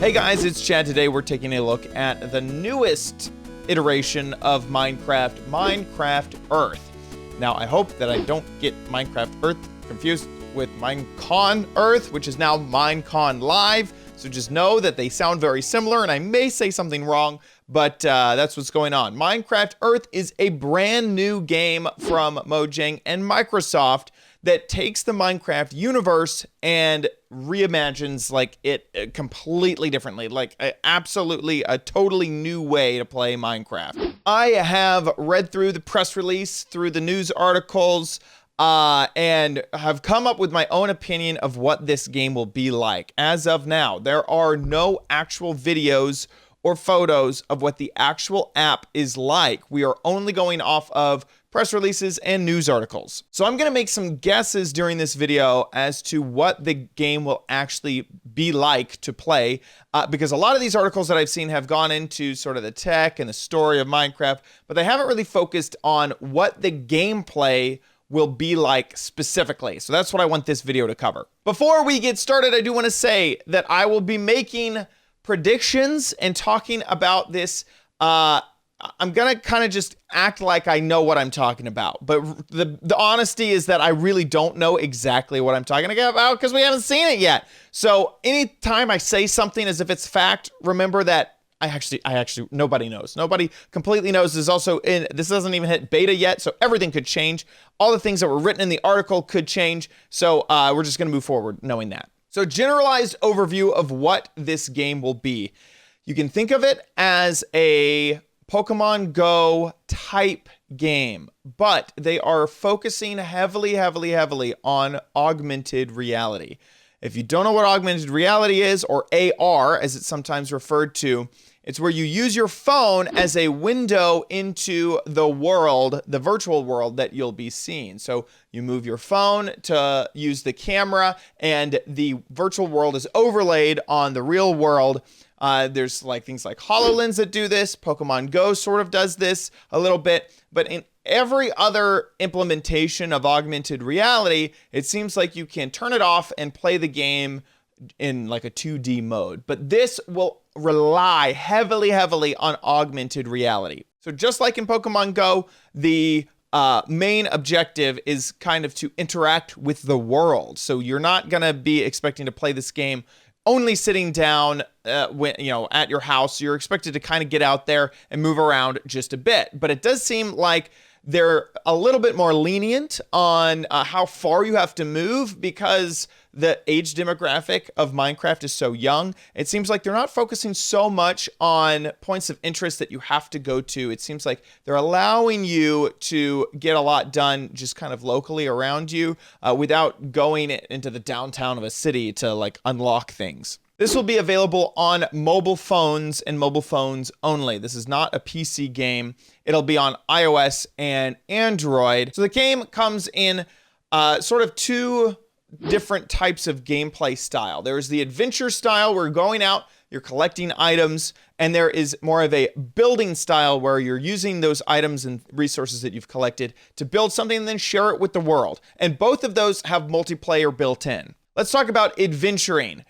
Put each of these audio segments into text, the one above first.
Hey guys, it's Chad. Today we're taking a look at the newest iteration of Minecraft, Minecraft Earth. Now, I hope that I don't get Minecraft Earth confused with Minecon Earth, which is now Minecon Live. So just know that they sound very similar, and I may say something wrong, but that's what's going on. Minecraft Earth is a brand new game from Mojang and Microsoft that takes the Minecraft universe and reimagines like it completely differently, like absolutely a totally new way to play Minecraft. I have read through the press release, through the news articles, and have come up with my own opinion of what this game will be like. As of now, there are no actual videos or photos of what the actual app is like. We are only going off of press releases and news articles. So I'm gonna make some guesses during this video as to what the game will actually be like to play, because a lot of these articles that I've seen have gone into sort of the tech and the story of Minecraft, but they haven't really focused on what the gameplay will be like specifically. So that's what I want this video to cover. Before we get started, I do want to say that I will be making predictions and talking about this. I'm gonna kind of just act like I know what I'm talking about, but the honesty is that I really don't know exactly what I'm talking about because we haven't seen it yet. So anytime I say something as if it's fact, remember that I actually nobody knows. Nobody completely knows. This doesn't even hit beta yet, so everything could change. All the things that were written in the article could change. So we're just gonna move forward knowing that. So generalized overview of what this game will be. You can think of it as a Pokemon Go type game, but they are focusing heavily on augmented reality. If you don't know what augmented reality is, or AR as it's sometimes referred to, it's where you use your phone as a window into the world, the virtual world that you'll be seeing. So you move your phone to use the camera and the virtual world is overlaid on the real world. There's like things like HoloLens that do this. Pokemon Go sort of does this a little bit, but in every other implementation of augmented reality, it seems like you can turn it off and play the game in like a 2D mode. But this will rely heavily on augmented reality. So just like in Pokemon Go, the main objective is kind of to interact with the world. So you're not gonna be expecting to play this game only sitting down when, at your house. You're expected to kind of get out there and move around just a bit. But it does seem like they're a little bit more lenient on how far you have to move because the age demographic of Minecraft is so young. It seems like they're not focusing so much on points of interest that you have to go to. It seems like they're allowing you to get a lot done just kind of locally around you without going into the downtown of a city to like unlock things. This will be available on mobile phones and mobile phones only. This is not a PC game. It'll be on iOS and Android. So the game comes in sort of two different types of gameplay style. There's the adventure style where you're going out, you're collecting items, and there is more of a building style where you're using those items and resources that you've collected to build something and then share it with the world. And both of those have multiplayer built in. Let's talk about adventuring.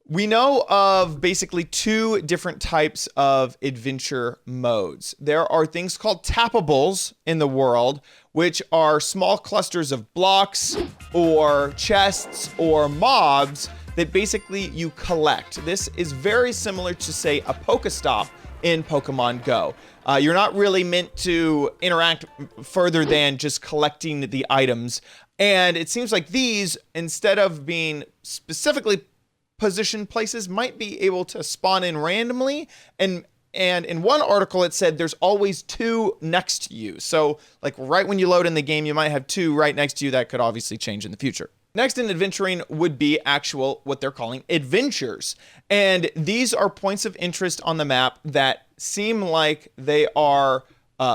We know of basically two different types of adventure modes. There are things called tappables in the world, which are small clusters of blocks or chests or mobs that basically you collect. This is very similar to, say, a Pokestop in Pokemon Go. You're not really meant to interact further than just collecting the items. And it seems like these, instead of being specifically position places, might be able to spawn in randomly, and in one article it said there's always two next to you. So like right when you load in the game, you might have two right next to you. That could obviously change in the future. Next in adventuring would be actual what they're calling adventures, and these are points of interest on the map that seem like they are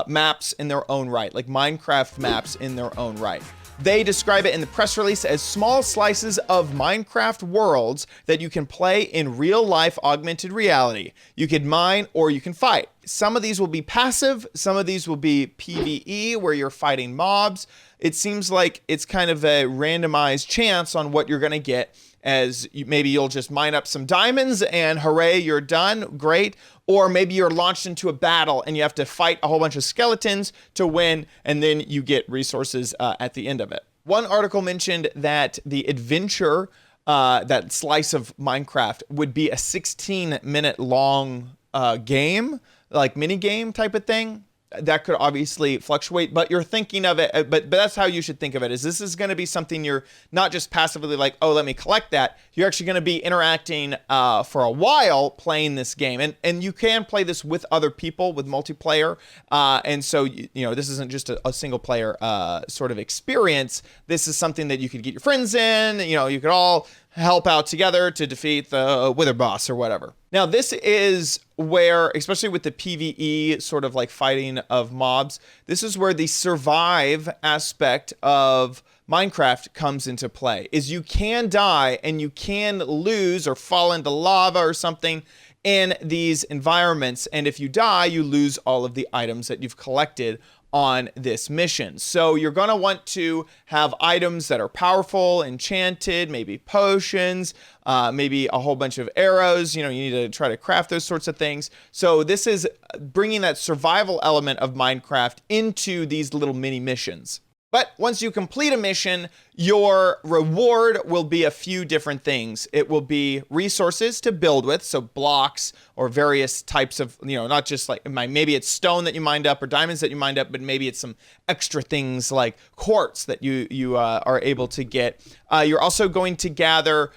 maps in their own right, like Minecraft maps in their own right. They describe it in the press release as small slices of Minecraft worlds that you can play in real life augmented reality. You can mine or you can fight. Some of these will be passive, some of these will be PvE where you're fighting mobs. It seems like it's kind of a randomized chance on what you're gonna get. maybe you'll just mine up some diamonds and hooray, you're done. Great. Or maybe you're launched into a battle and you have to fight a whole bunch of skeletons to win, and then you get resources at the end of it. One article mentioned that the adventure, that slice of Minecraft, would be a 16-minute long game, like mini game type of thing. That could obviously fluctuate, but you're thinking of it, but that's how you should think of it, is this is going to be something you're not just passively like, oh, let me collect that. You're actually going to be interacting for a while playing this game. And you can play this with other people with multiplayer. And so, this isn't just a single player sort of experience. This is something that you could get your friends in, you could all help out together to defeat the Wither boss or whatever. Now, this is where, especially with the PvE sort of like fighting of mobs, this is where the survive aspect of Minecraft comes into play, is you can die and you can lose or fall into lava or something in these environments. And if you die, you lose all of the items that you've collected on this mission. So you're going to want to have items that are powerful, enchanted, maybe potions, maybe a whole bunch of arrows. You need to try to craft those sorts of things. So this is bringing that survival element of Minecraft into these little mini missions. But once you complete a mission, your reward will be a few different things. It will be resources to build with, so blocks or various types of, not just like, maybe it's stone that you mined up or diamonds that you mined up, but maybe it's some extra things like quartz that you are able to get. You're also going to gather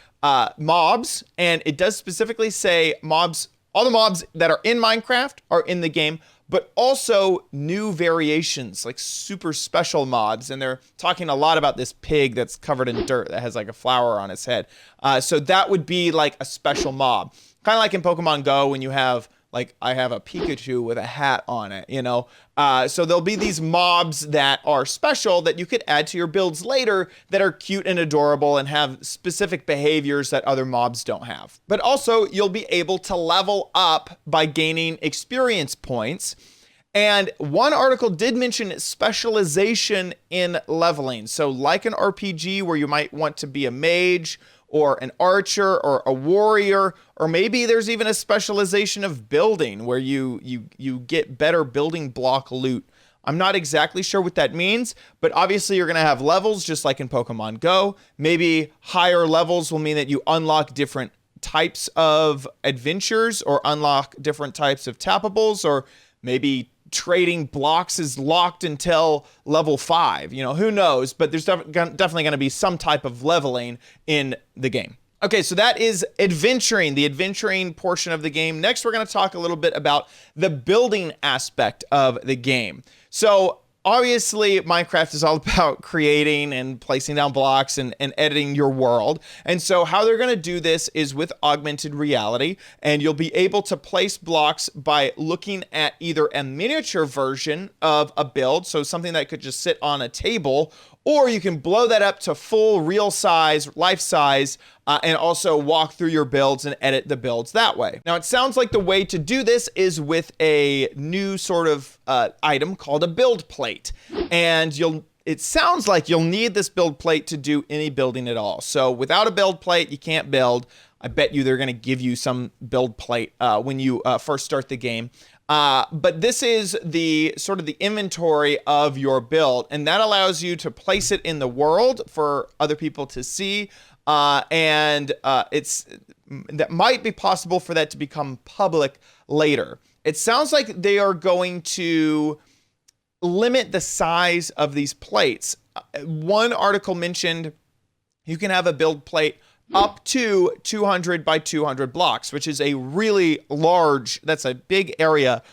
mobs, and it does specifically say mobs. All the mobs that are in Minecraft are in the game, but also new variations, like super special mobs. And they're talking a lot about this pig that's covered in dirt that has like a flower on its head. So that would be like a special mob. Kind of like in Pokemon Go when you have, like, I have a Pikachu with a hat on it, So there'll be these mobs that are special that you could add to your builds later that are cute and adorable and have specific behaviors that other mobs don't have. But also, you'll be able to level up by gaining experience points. And one article did mention specialization in leveling. So like an RPG where you might want to be a mage or an archer or a warrior, or maybe there's even a specialization of building where you get better building block loot. I'm not exactly sure what that means, but obviously you're going to have levels just like in Pokemon Go. Maybe higher levels will mean that you unlock different types of adventures or unlock different types of tappables, or maybe trading blocks is locked until level 5. Who knows? But there's definitely going to be some type of leveling in the game. Okay, so that is adventuring, the adventuring portion of the game. Next, we're going to talk a little bit about the building aspect of the game. So obviously, Minecraft is all about creating and placing down blocks and editing your world. And so how they're going to do this is with augmented reality, and you'll be able to place blocks by looking at either a miniature version of a build, so something that could just sit on a table, or you can blow that up to full real size, life size, and also walk through your builds and edit the builds that way. Now, it sounds like the way to do this is with a new sort of item called a build plate. And it sounds like you'll need this build plate to do any building at all. So without a build plate, you can't build. I bet you they're going to give you some build plate when you first start the game. But this is the sort of the inventory of your build, and that allows you to place it in the world for other people to see. And that might be possible for that to become public later. It sounds like they are going to limit the size of these plates. One article mentioned you can have a build plate up to 200 by 200 blocks, which is a really large, that's a big area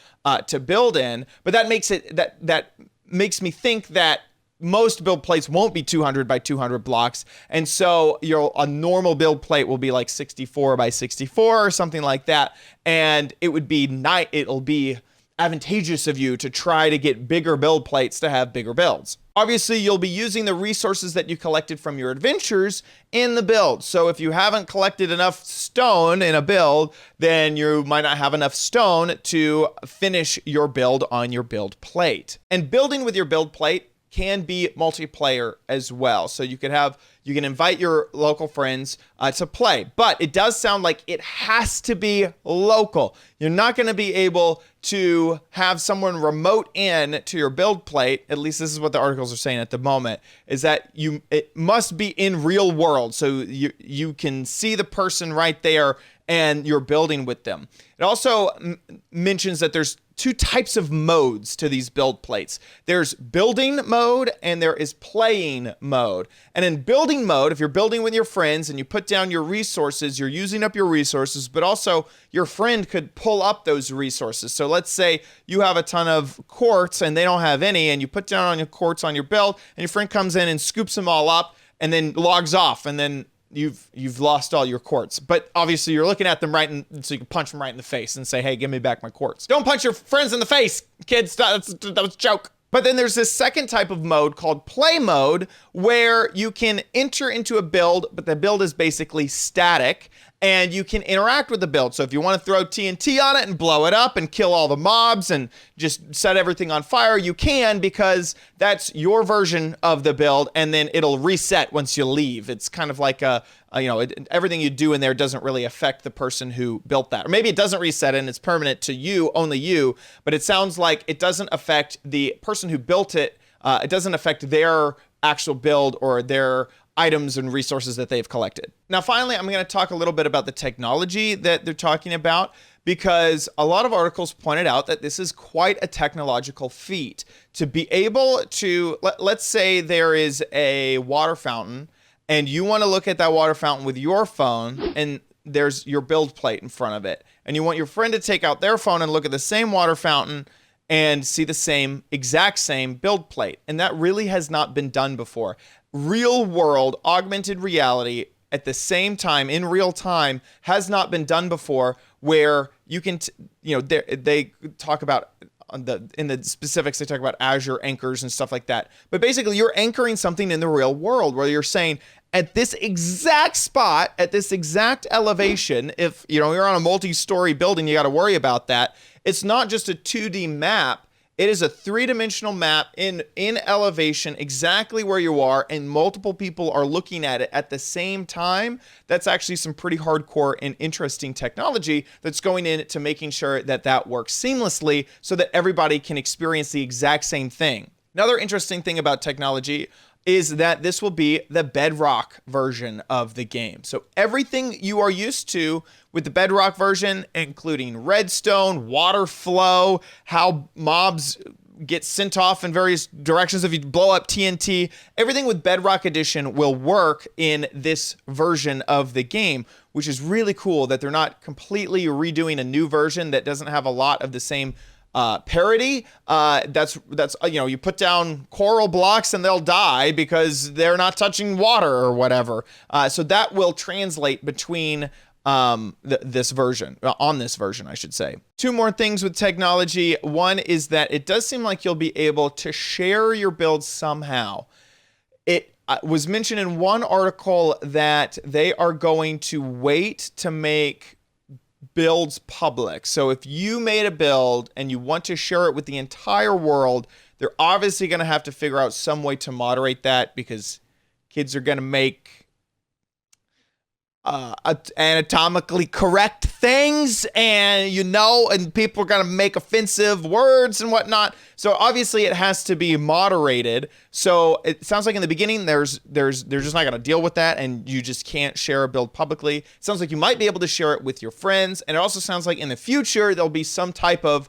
to build in. But that makes it, that makes me think that most build plates won't be 200 by 200 blocks. And so a normal build plate will be like 64 by 64 or something like that. And it'll be advantageous of you to try to get bigger build plates to have bigger builds. Obviously, you'll be using the resources that you collected from your adventures in the build. So if you haven't collected enough stone in a build, then you might not have enough stone to finish your build on your build plate. And building with your build plate can be multiplayer as well. So you can invite your local friends to play, but it does sound like it has to be local. You're not going to be able to have someone remote in to your build plate. At least this is what the articles are saying at the moment, is that it must be in real world. So you can see the person right there and you're building with them. It also mentions that there's two types of modes to these build plates. There's building mode and there is playing mode. And in building mode, if you're building with your friends and you put down your resources, you're using up your resources, but also your friend could pull up those resources. So let's say you have a ton of quartz and they don't have any, and you put down on your quartz on your build, and your friend comes in and scoops them all up and then logs off, and then you've lost all your quartz. But obviously you're looking at them so you can punch them right in the face and say, hey, give me back my quartz. Don't punch your friends in the face, kids. That was a joke. But then there's this second type of mode called play mode, where you can enter into a build, but the build is basically static, and you can interact with the build. So if you want to throw TNT on it and blow it up and kill all the mobs and just set everything on fire, you can, because that's your version of the build, and then it'll reset once you leave. It's kind of like everything you do in there doesn't really affect the person who built that. Or maybe it doesn't reset and it's permanent to you, only you, but it sounds like it doesn't affect the person who built it. It doesn't affect their actual build or their items and resources that they've collected. Now, finally, I'm going to talk a little bit about the technology that they're talking about, because a lot of articles pointed out that this is quite a technological feat. To be able to, let's say there is a water fountain, and you want to look at that water fountain with your phone, and there's your build plate in front of it, and you want your friend to take out their phone and look at the same water fountain and see the exact same build plate. And that really has not been done before. Real world augmented reality at the same time, in real time, has not been done before, where you can, they talk about in the specifics, they talk about Azure anchors and stuff like that. But basically you're anchoring something in the real world, where you're saying, at this exact spot, at this exact elevation, if you're on a multi-story building, you got to worry about that. It's not just a 2D map. It is a 3-dimensional map in elevation, exactly where you are, and multiple people are looking at it at the same time. That's actually some pretty hardcore and interesting technology that's going into making sure that that works seamlessly so that everybody can experience the exact same thing. Another interesting thing about technology is that this will be the Bedrock version of the game. So everything you are used to with the Bedrock version, including redstone, water flow, how mobs get sent off in various directions if you blow up TNT, everything with Bedrock Edition will work in this version of the game, which is really cool that they're not completely redoing a new version that doesn't have a lot of the same parity. That's you put down coral blocks and they'll die because they're not touching water or whatever. So that will translate between this version, on this version, I should say. Two more things with technology. One is that it does seem like you'll be able to share your build somehow. It was mentioned in one article that they are going to wait to make builds public. So if you made a build and you want to share it with the entire world, they're obviously going to have to figure out some way to moderate that, because kids are going to make anatomically correct things, and people are going to make offensive words and whatnot. So obviously it has to be moderated. So it sounds like in the beginning they're just not going to deal with that, and you just can't share a build publicly. It sounds like you might be able to share it with your friends, and it also sounds like in the future there'll be some type of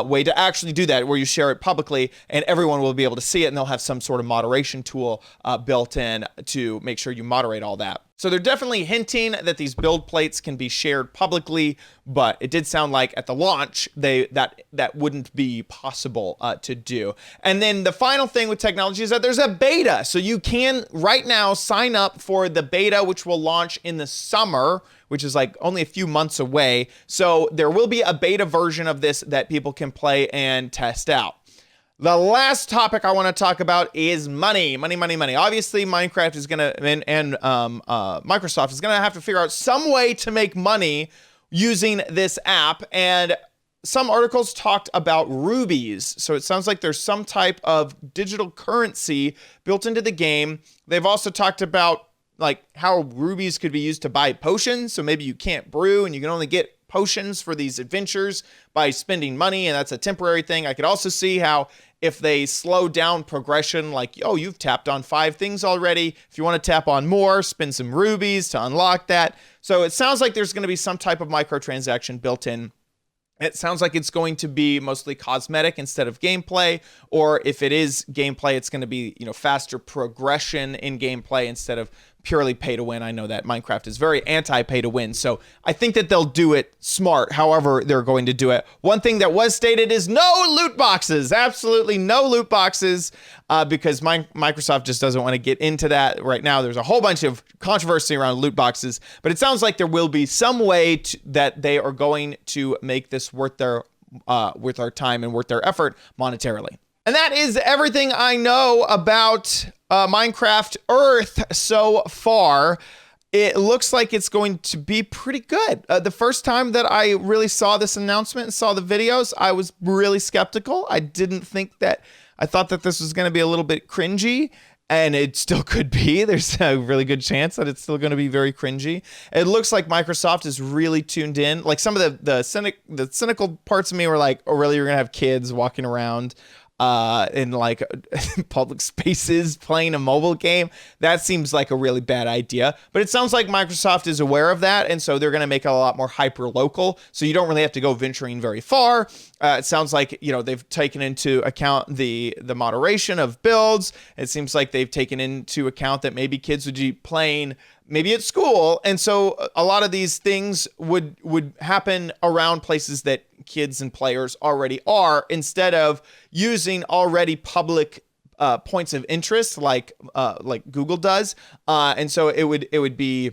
way to actually do that, where you share it publicly and everyone will be able to see it, and they'll have some sort of moderation tool built in to make sure you moderate all that. So they're definitely hinting that these build plates can be shared publicly, but it did sound like at the launch that wouldn't be possible to do. And then the final thing with technology is that there's a beta. So you can right now sign up for the beta, which will launch in the summer, which is like only a few months away. So there will be a beta version of this that people can play and test out. The last topic I want to talk about is money. Money. Obviously, Minecraft is going to, and Microsoft is going to have to figure out some way to make money using this app. And some articles talked about rubies. So it sounds like there's some type of digital currency built into the game. They've also talked about like how rubies could be used to buy potions. So maybe you can't brew and you can only get potions for these adventures by spending money, and that's a temporary thing. I could also see how if they slow down progression, like, oh, you've tapped on 5 things already. If you want to tap on more, spend some rubies to unlock that. So it sounds like there's going to be some type of microtransaction built in. It sounds like it's going to be mostly cosmetic instead of gameplay, or if it is gameplay, it's going to be, faster progression in gameplay instead of purely pay to win. I know that Minecraft is very anti-pay to win, so I think that they'll do it smart, however they're going to do it. One thing that was stated is no loot boxes, absolutely no loot boxes, because Microsoft just doesn't want to get into that right now. There's a whole bunch of controversy around loot boxes, but it sounds like there will be some way that they are going to make this worth their time and worth their effort monetarily. And that is everything I know about Minecraft Earth so far. It looks like it's going to be pretty good. The first time that I really saw this announcement and saw the videos, I was really skeptical. I thought that this was going to be a little bit cringy, and it still could be. There's a really good chance that it's still going to be very cringy. It looks like Microsoft is really tuned in. Like some of the cynical parts of me were like, oh, really, you're going to have kids walking around in like public spaces playing a mobile game? That seems like a really bad idea, but it sounds like Microsoft is aware of that, and so they're going to make it a lot more hyper local, so you don't really have to go venturing very far. It sounds like they've taken into account the moderation of builds. It seems like they've taken into account that maybe kids would be playing maybe at school, and so a lot of these things would happen around places that kids and players already are, instead of using already public points of interest like Google does, and so it would be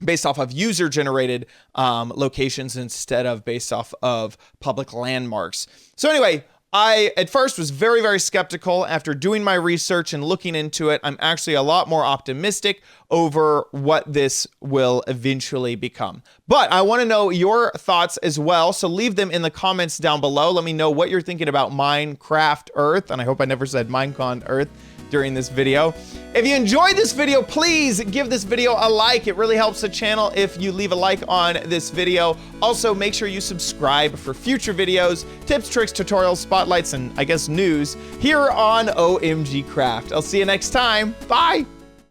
based off of user generated locations instead of based off of public landmarks. So anyway, I at first was very, very skeptical. After doing my research and looking into it, I'm actually a lot more optimistic over what this will eventually become. But I want to know your thoughts as well, so leave them in the comments down below. Let me know what you're thinking about Minecraft Earth, and I hope I never said Minecon Earth during this video. If you enjoyed this video, please give this video a like. It really helps the channel if you leave a like on this video. Also, make sure you subscribe for future videos, tips, tricks, tutorials, spotlights, and I guess news here on OMGcraft. I'll see you next time. Bye.